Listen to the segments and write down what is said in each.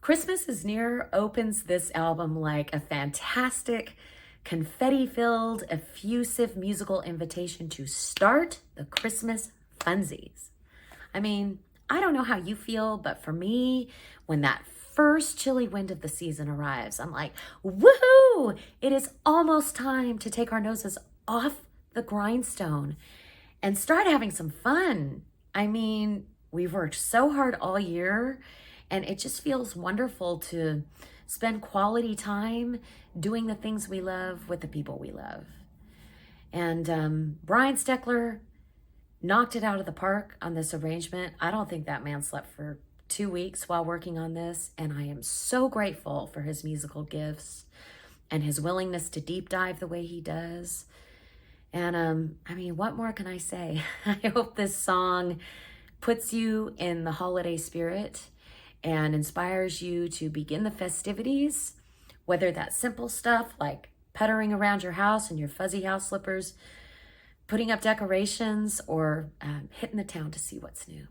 Christmas is Near opens this album like a fantastic, confetti-filled, effusive musical invitation to start the Christmas funsies. I mean, I don't know how you feel, but for me, when that first chilly wind of the season arrives, I'm like, woohoo! It is almost time to take our noses off the grindstone and start having some fun. I mean, we've worked so hard all year, and it just feels wonderful to spend quality time doing the things we love with the people we love. And Brian Steckler knocked it out of the park on this arrangement. I don't think that man slept for 2 weeks while working on this, and I am so grateful for his musical gifts and his willingness to deep dive the way he does. And I mean, what more can I say? I hope this song puts you in the holiday spirit and inspires you to begin the festivities, whether that's simple stuff like puttering around your house in your fuzzy house slippers, putting up decorations, or hitting the town to see what's new.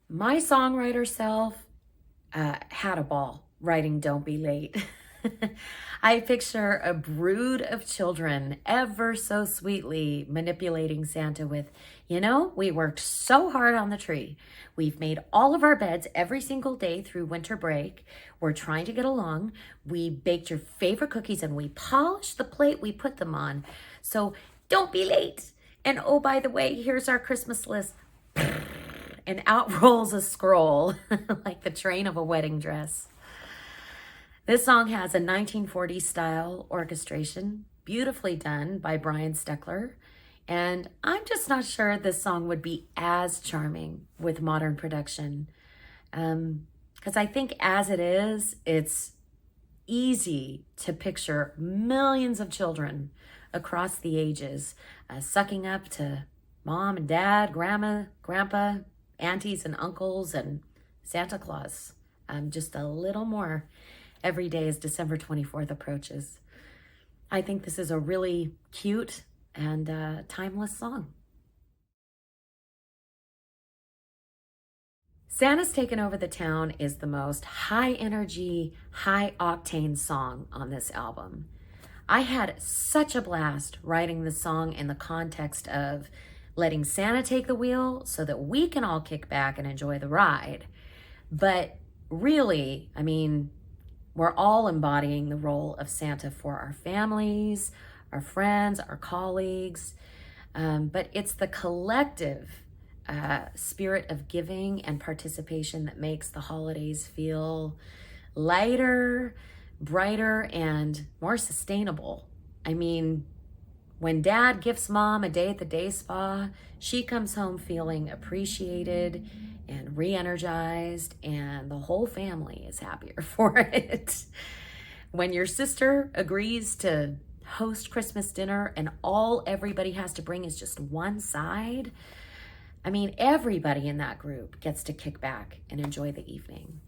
My songwriter self had a ball writing Don't Be Late. I picture a brood of children ever so sweetly manipulating Santa with, we worked so hard on the tree. We've made all of our beds every single day through winter break. We're trying to get along. We baked your favorite cookies and we polished the plate we put them on. So don't be late. And oh, by the way, here's our Christmas list. And out rolls a scroll like the train of a wedding dress. This song has a 1940s style orchestration, beautifully done by Brian Steckler. And I'm just not sure this song would be as charming with modern production. Because I think as it is, it's easy to picture millions of children across the ages sucking up to mom and dad, grandma, grandpa, aunties and uncles, and Santa Claus. Just a little more every day as December 24th approaches. I think this is a really cute and timeless song. Santa's Taken Over the Town is the most high energy, high octane song on this album. I had such a blast writing the song in the context of letting Santa take the wheel so that we can all kick back and enjoy the ride. But really, I mean, we're all embodying the role of Santa for our families, our friends, our colleagues. But it's the collective spirit of giving and participation that makes the holidays feel lighter, brighter, and more sustainable. I mean, when dad gifts mom a day at the day spa, she comes home feeling appreciated and re-energized, and the whole family is happier for it. When your sister agrees to host Christmas dinner and all everybody has to bring is just one side, I mean, everybody in that group gets to kick back and enjoy the evening.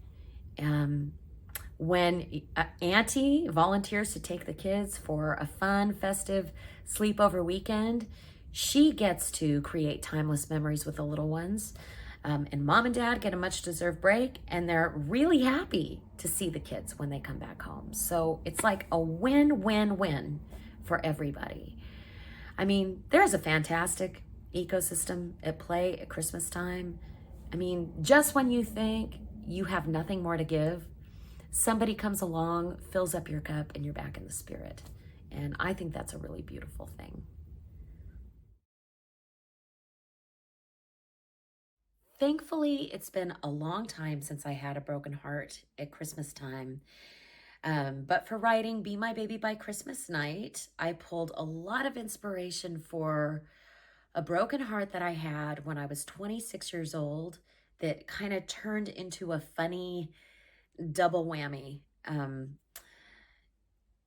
When Auntie volunteers to take the kids for a fun, festive sleepover weekend, she gets to create timeless memories with the little ones. And mom and dad get a much-deserved break, and they're really happy to see the kids when they come back home. So it's like a win-win-win for everybody. I mean, there's a fantastic ecosystem at play at Christmas time. I mean, just when you think you have nothing more to give, somebody comes along, fills up your cup, and you're back in the spirit. And I think that's a really beautiful thing. Thankfully, it's been a long time since I had a broken heart at Christmas time. But for writing Be My Baby by Christmas Night, I pulled a lot of inspiration for a broken heart that I had when I was 26 years old that kind of turned into a funny double whammy.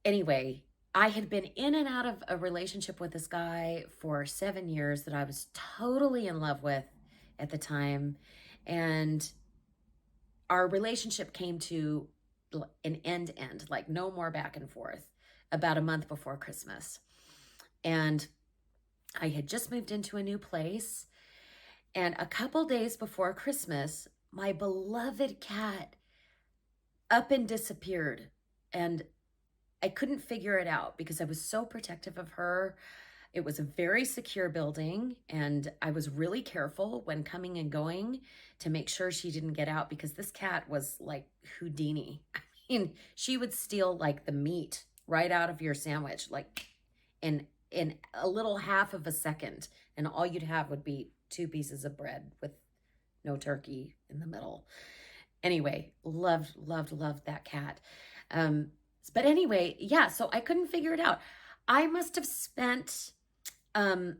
Anyway, I had been in and out of a relationship with this guy for 7 years that I was totally in love with at the time. And our relationship came to an end, like no more back and forth, about a month before Christmas. And I had just moved into a new place. And a couple days before Christmas, my beloved cat up and disappeared. And I couldn't figure it out because I was so protective of her. It was a very secure building, and I was really careful when coming and going to make sure she didn't get out, because this cat was like Houdini. I mean, she would steal like the meat right out of your sandwich, like in a little half of a second, and all you'd have would be 2 pieces of bread with no turkey in the middle. Anyway, loved that cat. Um, but anyway, yeah, so I couldn't figure it out. I must have spent um,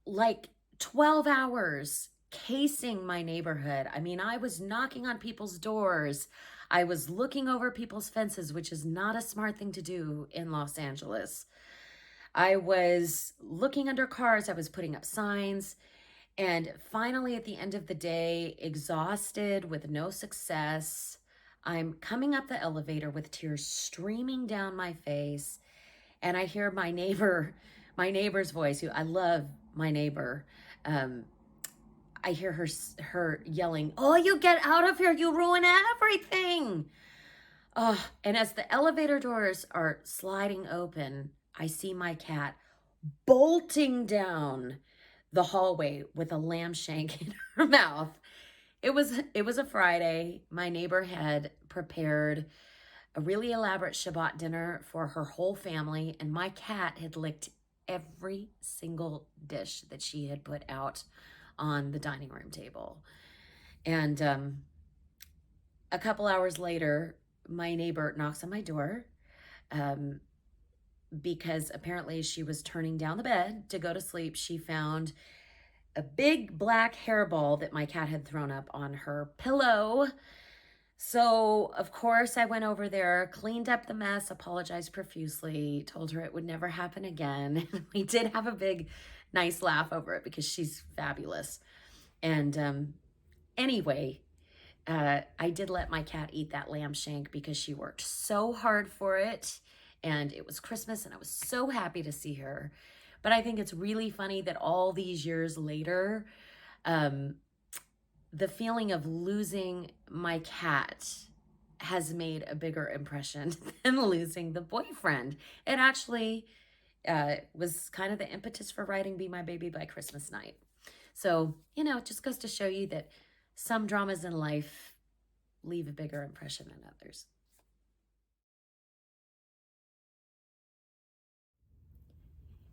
like 12 hours casing my neighborhood. I mean, I was knocking on people's doors. I was looking over people's fences, which is not a smart thing to do in Los Angeles. I was looking under cars. I was putting up signs. And finally, at the end of the day, exhausted with no success, I'm coming up the elevator with tears streaming down my face. And I hear my neighbor's voice, who I love, my neighbor. I hear her yelling, "Oh, you get out of here, you ruin everything." Oh, and as the elevator doors are sliding open, I see my cat bolting down the hallway with a lamb shank in her mouth. It was a Friday. My neighbor had prepared a really elaborate Shabbat dinner for her whole family, and my cat had licked every single dish that she had put out on the dining room table. And a couple hours later, my neighbor knocks on my door, um, because apparently she was turning down the bed to go to sleep. She found a big black hairball that my cat had thrown up on her pillow. So, of course, I went over there, cleaned up the mess, apologized profusely, told her it would never happen again. We did have a big, nice laugh over it because she's fabulous. And anyway, I did let my cat eat that lamb shank because she worked so hard for it. And it was Christmas, and I was so happy to see her. But I think it's really funny that all these years later, the feeling of losing my cat has made a bigger impression than losing the boyfriend. It actually was kind of the impetus for writing Be My Baby by Christmas Night. So, it just goes to show you that some dramas in life leave a bigger impression than others.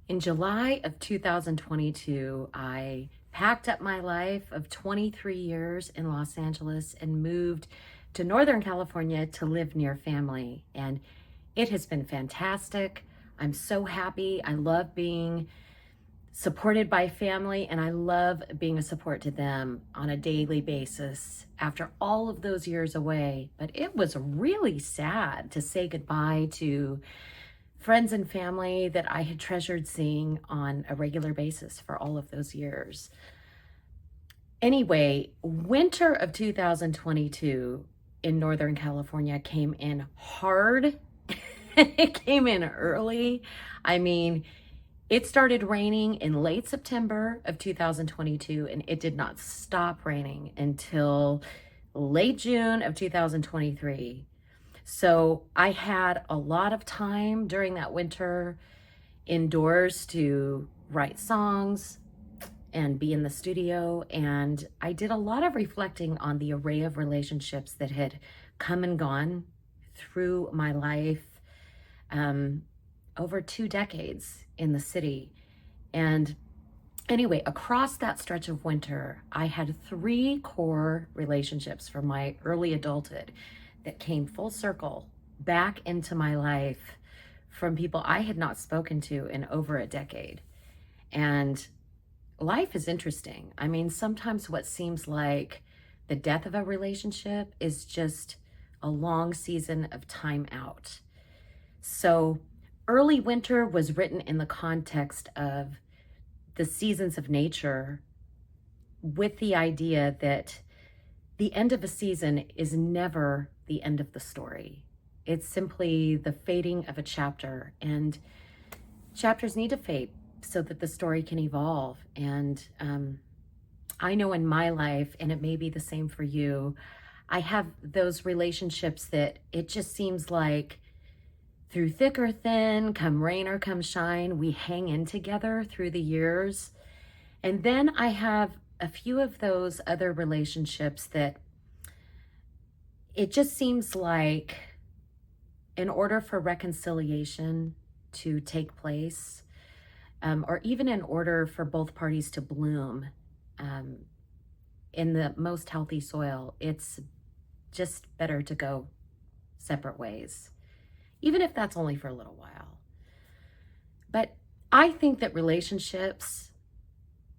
In July of 2022, I packed up my life of 23 years in Los Angeles and moved to Northern California to live near family. And it has been fantastic. I'm so happy. I love being supported by family, and I love being a support to them on a daily basis after all of those years away. But it was really sad to say goodbye to friends and family that I had treasured seeing on a regular basis for all of those years. Anyway, winter of 2022 in Northern California came in hard. It came in early. I mean, it started raining in late September of 2022, and it did not stop raining until late June of 2023. So I had a lot of time during that winter indoors to write songs and be in the studio. And I did a lot of reflecting on the array of relationships that had come and gone through my life, over 2 decades in the city. And anyway, across that stretch of winter, I had 3 core relationships from my early adulthood that came full circle back into my life from people I had not spoken to in over a decade. And life is interesting. I mean, sometimes what seems like the death of a relationship is just a long season of time out. So early winter was written in the context of the seasons of nature, with the idea that the end of a season is never the end of the story. It's simply the fading of a chapter, and chapters need to fade so that the story can evolve. And I know in my life, and it may be the same for you, I have those relationships that it just seems like through thick or thin, come rain or come shine, we hang in together through the years. And then I have a few of those other relationships that it just seems like in order for reconciliation to take place, or even in order for both parties to bloom um, in the most healthy soil, it's just better to go separate ways, even if that's only for a little while. But I think that relationships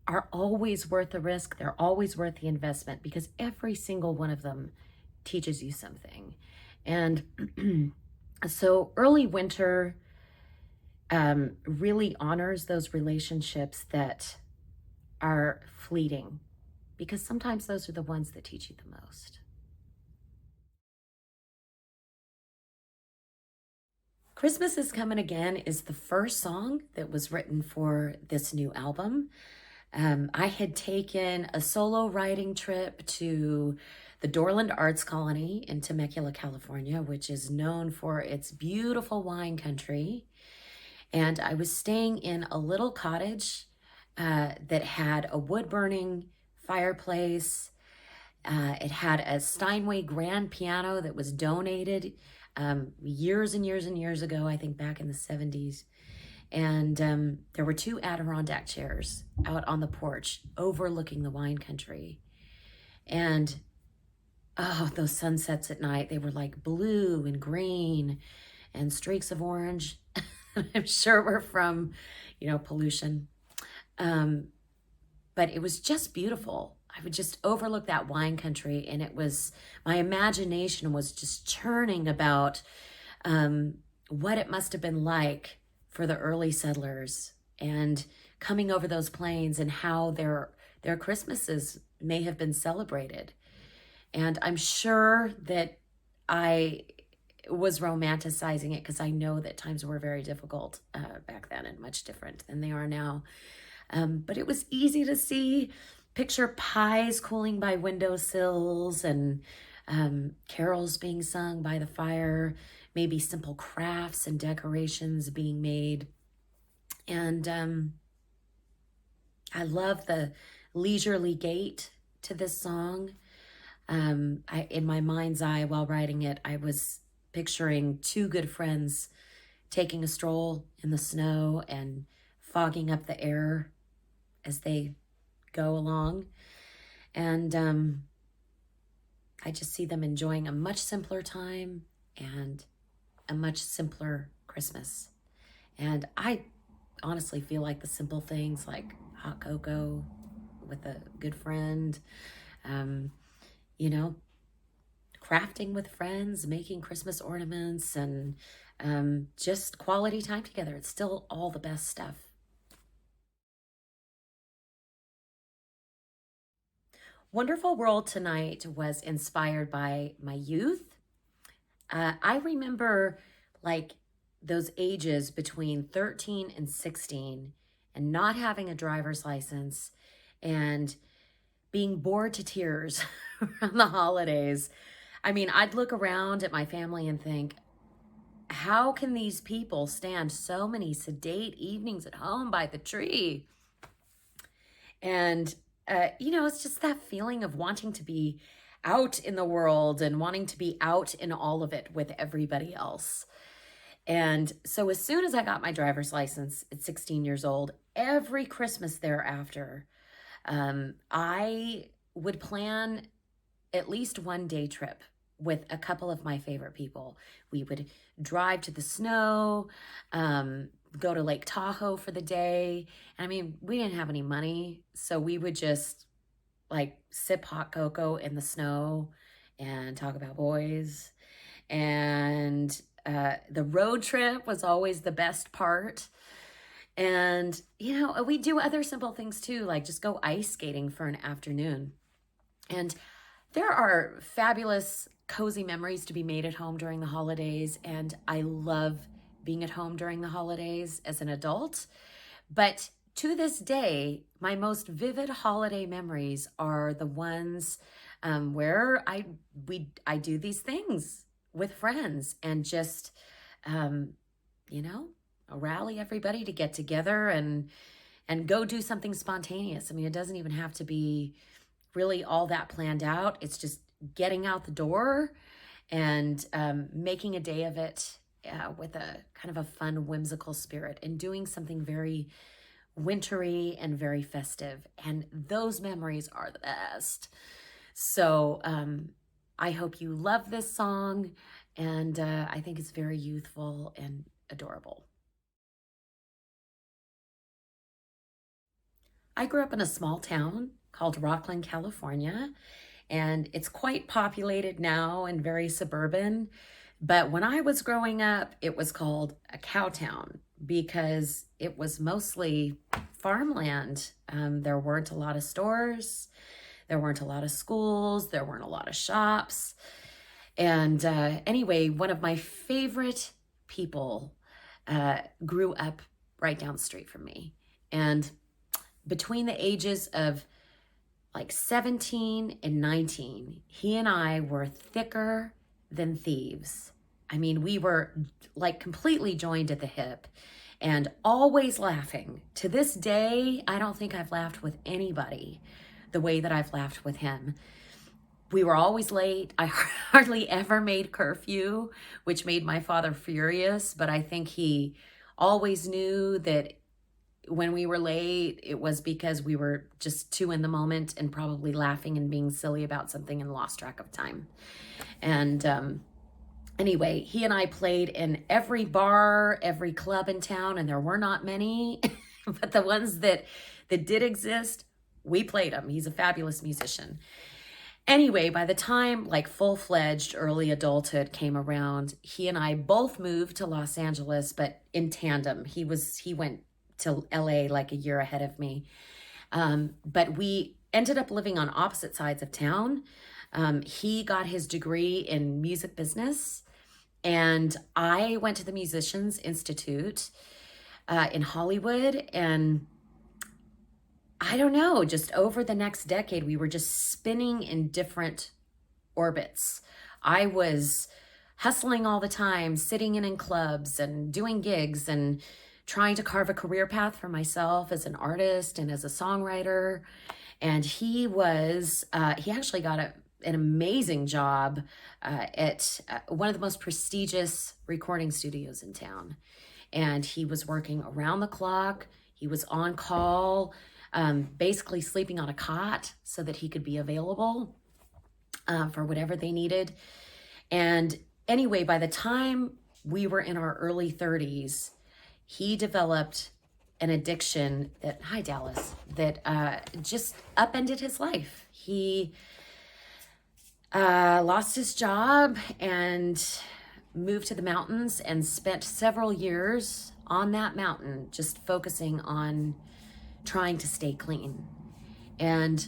are always worth the risk. They're always worth the investment because every single one of them teaches you something. And so early winter really honors those relationships that are fleeting because sometimes those are the ones that teach you the most. Christmas is Coming Again is the first song that was written for this new album. I had taken a solo writing trip to the Dorland Arts Colony in Temecula, California, which is known for its beautiful wine country. And I was staying in a little cottage that had a wood burning fireplace. It had a Steinway grand piano that was donated years and years and years ago, I think back in the 70s. And there were two Adirondack chairs out on the porch overlooking the wine country. And oh, those sunsets at night, they were like blue and green and streaks of orange. I'm sure we're from, pollution. But it was just beautiful. I would just overlook that wine country, and my imagination was just churning about what it must have been like for the early settlers and coming over those plains and how their Christmases may have been celebrated. And I'm sure that I was romanticizing it because I know that times were very difficult back then and much different than they are now. But it was easy to picture pies cooling by windowsills and carols being sung by the fire, maybe simple crafts and decorations being made. And I love the leisurely gait to this song. In my mind's eye, while writing it, I was picturing two good friends taking a stroll in the snow and fogging up the air as they go along. And I just see them enjoying a much simpler time and a much simpler Christmas. And I honestly feel like the simple things like hot cocoa with a good friend, crafting with friends, making Christmas ornaments, and just quality time together. It's still all the best stuff. Wonderful World Tonight was inspired by my youth. I remember like those ages between 13 and 16 and not having a driver's license and being bored to tears around the holidays. I mean, I'd look around at my family and think, how can these people stand so many sedate evenings at home by the tree? And, it's just that feeling of wanting to be out in the world and wanting to be out in all of it with everybody else. And so as soon as I got my driver's license at 16 years old, every Christmas thereafter, I would plan at least one day trip with a couple of my favorite people. We would drive to the snow, go to Lake Tahoe for the day. I mean, we didn't have any money, so we would just like sip hot cocoa in the snow and talk about boys. And the road trip was always the best part. And, we do other simple things too, like just go ice skating for an afternoon. And there are fabulous, cozy memories to be made at home during the holidays. And I love being at home during the holidays as an adult. But to this day, my most vivid holiday memories are the ones where I do these things with friends and just um, you know, rally everybody to get together and go do something spontaneous. I mean, it doesn't even have to be really all that planned out. It's just getting out the door and making a day of it with a kind of a fun, whimsical spirit and doing something very wintry and very festive. And those memories are the best. So I hope you love this song. And I think it's very youthful and adorable. I grew up in a small town called Rockland, California, and it's quite populated now and very suburban. But when I was growing up, it was called a cow town because it was mostly farmland. There weren't a lot of stores, there weren't a lot of schools, there weren't a lot of shops. And anyway, one of my favorite people grew up right down the street from me. And between the ages of like 17 and 19, he and I were thicker than thieves. I mean, we were like completely joined at the hip and always laughing. To this day, I don't think I've laughed with anybody the way that I've laughed with him. We were always late. I hardly ever made curfew, which made my father furious, but I think he always knew that when we were late, it was because we were just too in the moment and probably laughing and being silly about something and lost track of time. And anyway, he and I played in every bar, every club in town, and there were not many, but the ones that did exist, we played them. He's a fabulous musician. Anyway, by the time like full-fledged early adulthood came around, he and I both moved to Los Angeles, but in tandem. He went to LA like a year ahead of me. But we ended up living on opposite sides of town. He got his degree in music business, and I went to the Musicians Institute in Hollywood. And I don't know, just over the next decade, we were just spinning in different orbits. I was hustling all the time, sitting in clubs and doing gigs and trying to carve a career path for myself as an artist and as a songwriter. And he actually got an amazing job at one of the most prestigious recording studios in town. And he was working around the clock. He was on call, basically sleeping on a cot so that he could be available for whatever they needed. And anyway, by the time we were in our early 30s, he developed an addiction hi Dallas, that just upended his life. He lost his job and moved to the mountains and spent several years on that mountain just focusing on trying to stay clean. And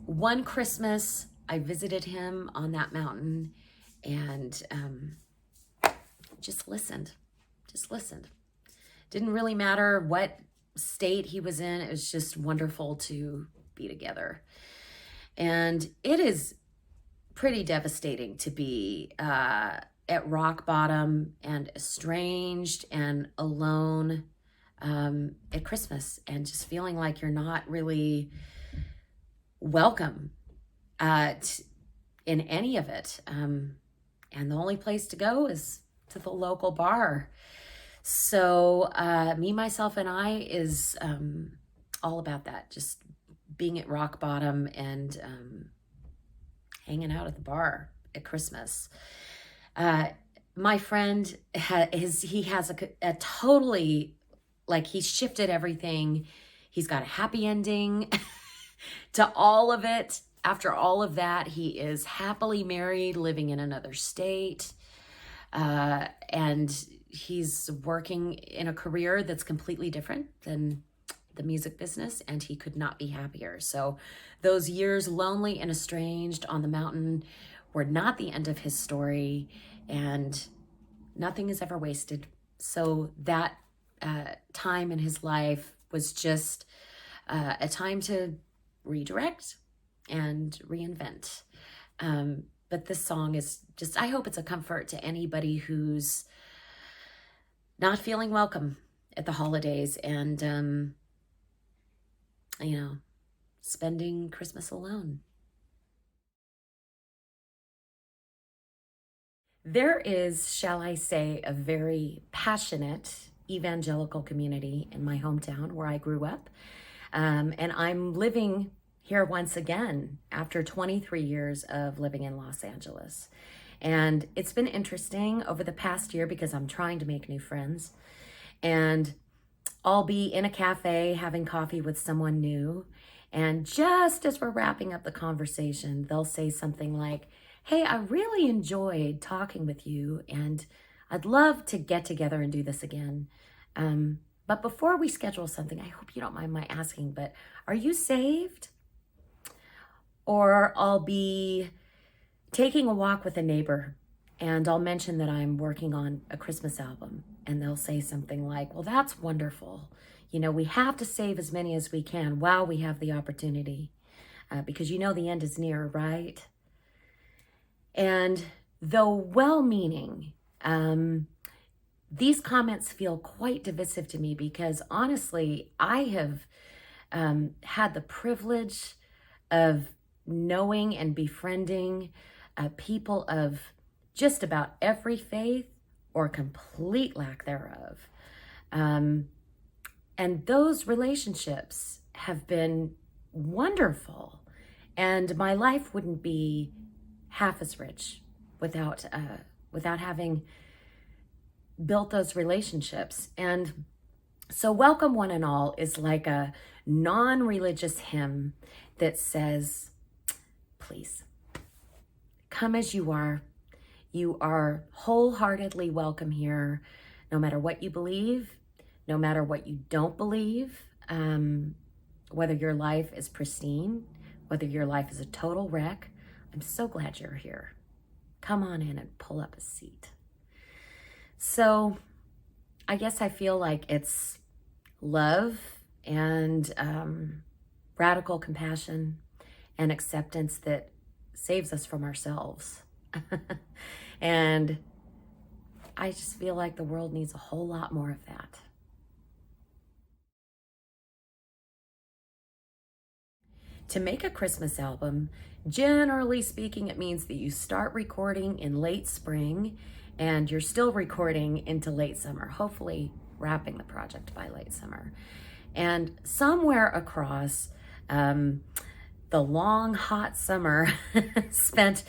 one Christmas, I visited him on that mountain and just listened. Didn't really matter what state he was in. It was just wonderful to be together. And it is pretty devastating to be at rock bottom and estranged and alone at Christmas and just feeling like you're not really welcome in any of it. And the only place to go is to the local bar. So Me, Myself, and I is all about that, just being at rock bottom and hanging out at the bar at Christmas. My friend has a totally, like, he's shifted everything. He's got a happy ending to all of it. After all of that, he is happily married, living in another state. And he's working in a career that's completely different than the music business, and he could not be happier. So those years lonely and estranged on the mountain were not the end of his story, and nothing is ever wasted. So that time in his life was just a time to redirect and reinvent. But this song is just, I hope it's a comfort to anybody who's not feeling welcome at the holidays and, spending Christmas alone. There is, shall I say, a very passionate evangelical community in my hometown where I grew up. And I'm living here once again after 23 years of living in Los Angeles. And it's been interesting over the past year because I'm trying to make new friends. And I'll be in a cafe having coffee with someone new. And just as we're wrapping up the conversation, they'll say something like, "Hey, I really enjoyed talking with you, and I'd love to get together and do this again. But before we schedule something, I hope you don't mind my asking, but are you saved?" Or I'll be taking a walk with a neighbor, and I'll mention that I'm working on a Christmas album, and they'll say something like, "Well, that's wonderful. We have to save as many as we can while we have the opportunity, because the end is near, right?" And though well-meaning, these comments feel quite divisive to me because honestly, I have had the privilege of knowing and befriending people of just about every faith or complete lack thereof. And those relationships have been wonderful. And my life wouldn't be half as rich without having built those relationships. And so Welcome One and All is like a non-religious hymn that says, please, come as you are. You are wholeheartedly welcome here, no matter what you believe, no matter what you don't believe, whether your life is pristine, whether your life is a total wreck. I'm so glad you're here. Come on in and pull up a seat. So I guess I feel like it's love and radical compassion and acceptance that saves us from ourselves. And I just feel like the world needs a whole lot more of that. To make a Christmas album, generally speaking, it means that you start recording in late spring and you're still recording into late summer, hopefully wrapping the project by late summer. And somewhere across the long, hot summer spent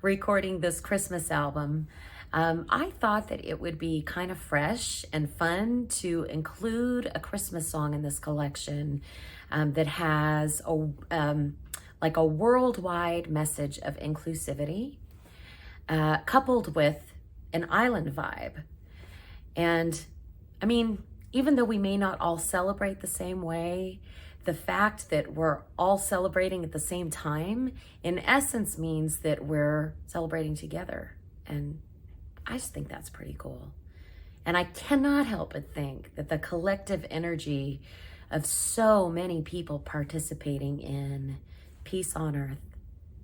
recording this Christmas album, I thought that it would be kind of fresh and fun to include a Christmas song in this collection that has like a worldwide message of inclusivity, coupled with an island vibe. And I mean, even though we may not all celebrate the same way, the fact that we're all celebrating at the same time, in essence, means that we're celebrating together. And I just think that's pretty cool. And I cannot help but think that the collective energy of so many people participating in peace on earth,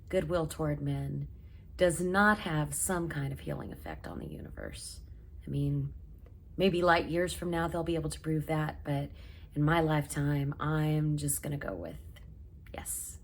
goodwill toward men, does not have some kind of healing effect on the universe. I mean, maybe light years from now they'll be able to prove that, but in my lifetime, I'm just gonna go with yes.